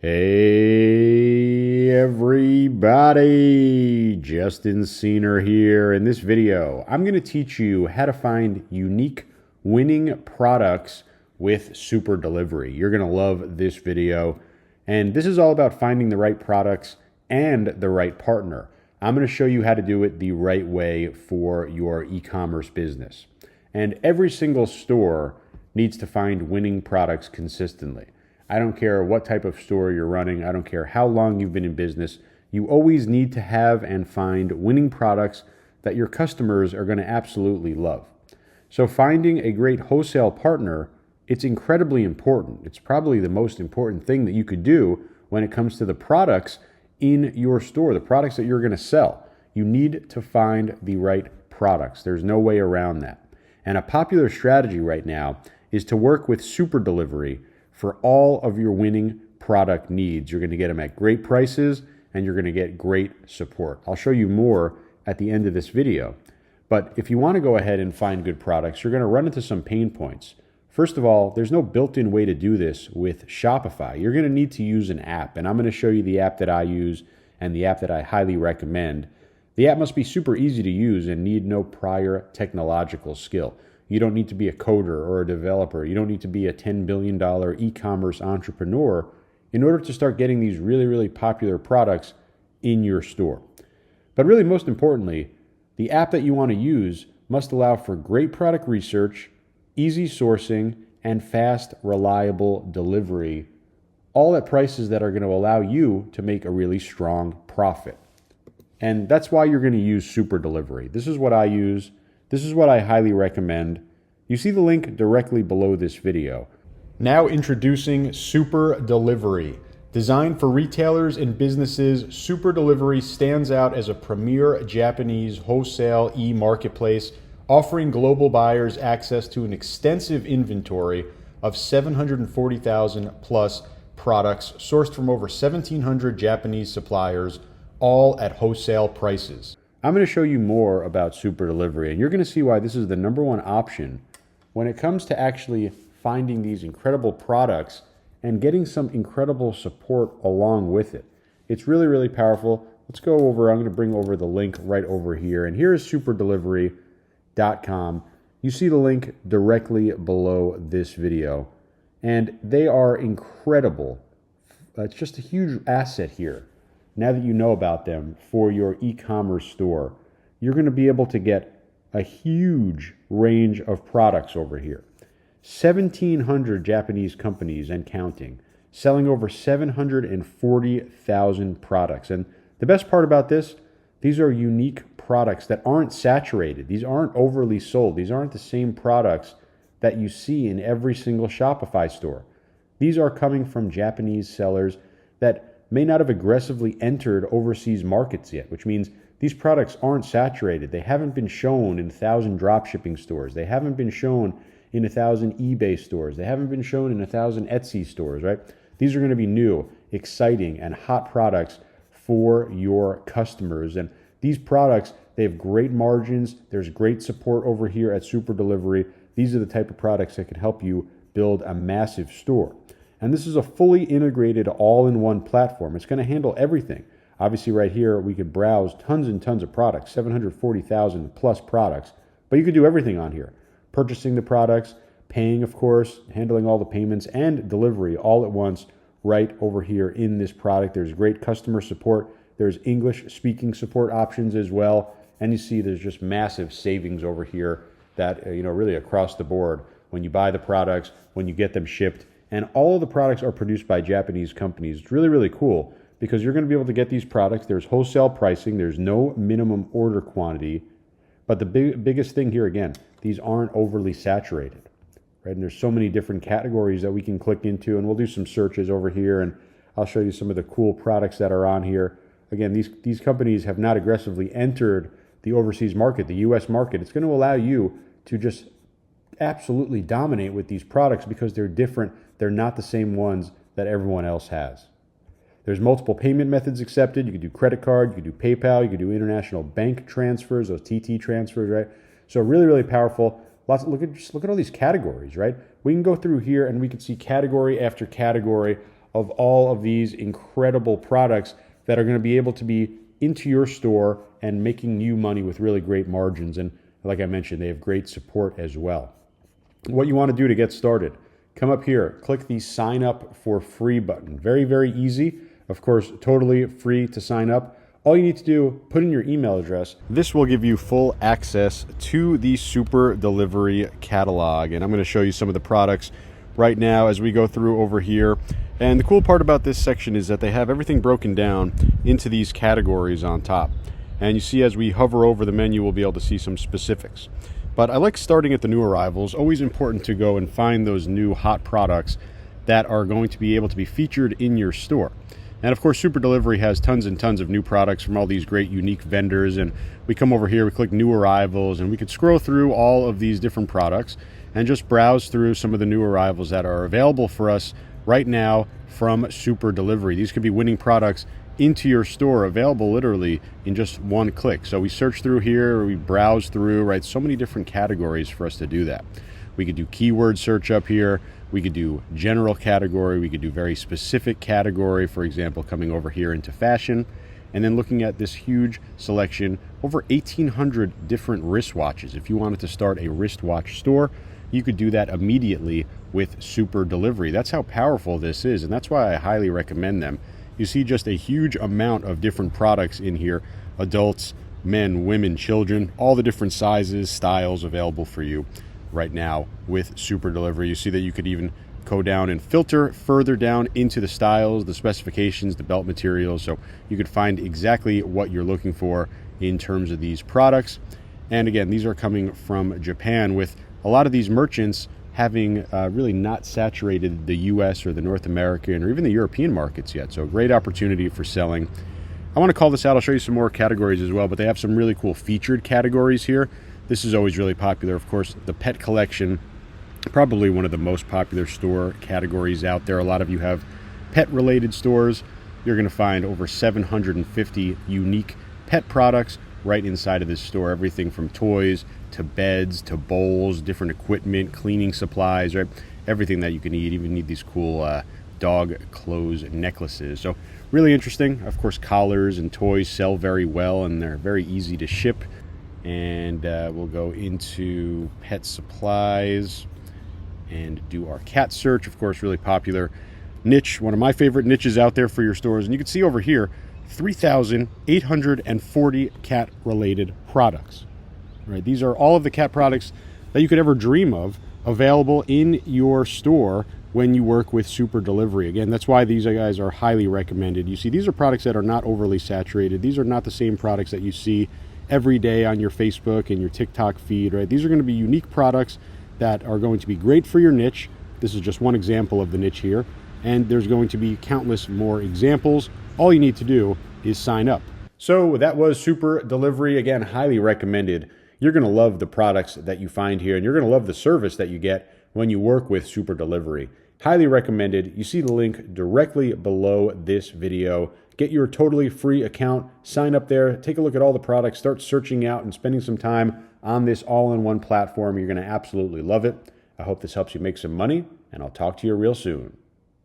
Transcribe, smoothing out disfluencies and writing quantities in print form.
Hey everybody, Justin Cena here. In this video, I'm going to teach you how to find unique winning products with super delivery. You're going to love this video. And this is all about finding the right products and the right partner. I'm going to show you how to do it the right way for your e-commerce business. And every single store needs to find winning products consistently. I don't care what type of store you're running. I don't care how long you've been in business. You always need to have and find winning products that your customers are going to absolutely love. So finding a great wholesale partner, it's incredibly important. It's probably the most important thing that you could do when it comes to the products in your store, the products that you're going to sell. You need to find the right products. There's no way around that. And a popular strategy right now is to work with super delivery for all of your winning product needs. You're going to get them at great prices and you're going to get great support. I'll show you more at the end of this video. But if you want to go ahead and find good products, you're going to run into some pain points. First of all, there's no built-in way to do this with Shopify. You're going to need to use an app, and I'm going to show you the app that I use and the app that I highly recommend. The app must be super easy to use and need no prior technological skill. You don't need to be a coder or a developer. You don't need to be a $10 billion e-commerce entrepreneur in order to start getting these really, really popular products in your store. But really, most importantly, the app that you want to use must allow for great product research, easy sourcing, and fast, reliable delivery, all at prices that are going to allow you to make a really strong profit. And that's why you're going to use super delivery. This is what I use. This is what I highly recommend. You see the link directly below this video. Now introducing Super Delivery. Designed for retailers and businesses, Super Delivery stands out as a premier Japanese wholesale e-marketplace, offering global buyers access to an extensive inventory of 740,000 plus products sourced from over 1,700 Japanese suppliers, all at wholesale prices. I'm going to show you more about super delivery, and you're going to see why this is the number one option when it comes to actually finding these incredible products and getting some incredible support along with it. It's really, really powerful. Let's go over, I'm going to bring over the link right over here, and here is superdelivery.com. You see the link directly below this video, and they are incredible. It's just a huge asset here. Now that you know about them for your e-commerce store, you're going to be able to get a huge range of products over here. 1,700 Japanese companies and counting, selling over 740,000 products. And the best part about this, these are unique products that aren't saturated. These aren't overly sold. These aren't the same products that you see in every single Shopify store. These are coming from Japanese sellers that may not have aggressively entered overseas markets yet, which means these products aren't saturated. They haven't been shown in 1,000 dropshipping stores. They haven't been shown in 1,000 eBay stores. They haven't been shown in 1,000 Etsy stores, right? These are going to be new, exciting, and hot products for your customers. And these products, they have great margins. There's great support over here at Super Delivery. These are the type of products that can help you build a massive store. And this is a fully integrated all-in-one platform. It's going to handle everything. Obviously right here, we could browse tons and tons of products, 740,000 plus products, but you could do everything on here. Purchasing the products, paying, of course, handling all the payments, and delivery all at once right over here in this product. There's great customer support. There's English speaking support options as well. And you see there's just massive savings over here that, really across the board when you buy the products, when you get them shipped. And all of the products are produced by Japanese companies. It's really, really cool because you're going to be able to get these products. There's wholesale pricing. There's no minimum order quantity. But the biggest thing here, again, these aren't overly saturated, right? And there's so many different categories that we can click into, and we'll do some searches over here, and I'll show you some of the cool products that are on here. Again, these companies have not aggressively entered the overseas market, the U.S. market. It's going to allow you to just absolutely dominate with these products because they're different. They're not the same ones that everyone else has. There's multiple payment methods accepted. You can do credit card, you can do PayPal, you can do international bank transfers, those TT transfers, right? So really, really powerful. Look at all these categories, right? We can go through here and we can see category after category of all of these incredible products that are going to be able to be into your store and making you money with really great margins. And like I mentioned, they have great support as well. What you want to do to get started, come up here, click the sign up for free button. Very, very easy. Of course, totally free to sign up. All you need to do, put in your email address. This will give you full access to the Super Delivery catalog. And I'm going to show you some of the products right now as we go through over here. And the cool part about this section is that they have everything broken down into these categories on top. And you see as we hover over the menu, we'll be able to see some specifics. But I like starting at the new arrivals. Always important to go and find those new hot products that are going to be able to be featured in your store. And of course, Super Delivery has tons and tons of new products from all these great unique vendors. And we come over here, we click new arrivals, and we could scroll through all of these different products and just browse through some of the new arrivals that are available for us right now from Super Delivery. These could be winning products into your store, available literally in just one click. So we search through here, we browse through, right? So many different categories for us to do that. We could do keyword search up here. We could do general category. We could do very specific category, for example, coming over here into fashion, and then looking at this huge selection, over 1,800 different wristwatches. If you wanted to start a wristwatch store, you could do that immediately with Super Delivery. That's how powerful this is, and that's why I highly recommend them. You see just a huge amount of different products in here, adults, men, women, children, all the different sizes, styles available for you right now with Super Delivery. You see that you could even go down and filter further down into the styles, the specifications, the belt materials, so you could find exactly what you're looking for in terms of these products. And again, these are coming from Japan, with a lot of these merchants having really not saturated the US or the North American or even the European markets yet. So a great opportunity for selling. I want to call this out. I'll show you some more categories as well, but they have some really cool featured categories here. This is always really popular. Of course, the pet collection, probably one of the most popular store categories out there. A lot of you have pet-related stores. You're going to find over 750 unique pet products right inside of this store. Everything from toys to beds to bowls, different equipment, cleaning supplies, right? Everything that you can need. Even need these cool dog clothes necklaces. So really interesting. Of course, collars and toys sell very well, and they're very easy to ship. And we'll go into pet supplies and do our cat search. Of course, really popular niche, one of my favorite niches out there for your stores. And you can see over here 3,840 cat related products. Right, these are all of the cat products that you could ever dream of available in your store when you work with Super Delivery. Again, that's why these guys are highly recommended. You see, these are products that are not overly saturated. These are not the same products that you see every day on your Facebook and your TikTok feed, right? These are going to be unique products that are going to be great for your niche. This is just one example of the niche here, and there's going to be countless more examples. All you need to do is sign up. So that was Super Delivery. Again, highly recommended. You're going to love the products that you find here, and you're going to love the service that you get when you work with Super Delivery. Highly recommended. You see the link directly below this video. Get your totally free account, sign up there, take a look at all the products, start searching out and spending some time on this all-in-one platform. You're going to absolutely love it. I hope this helps you make some money, and I'll talk to you real soon.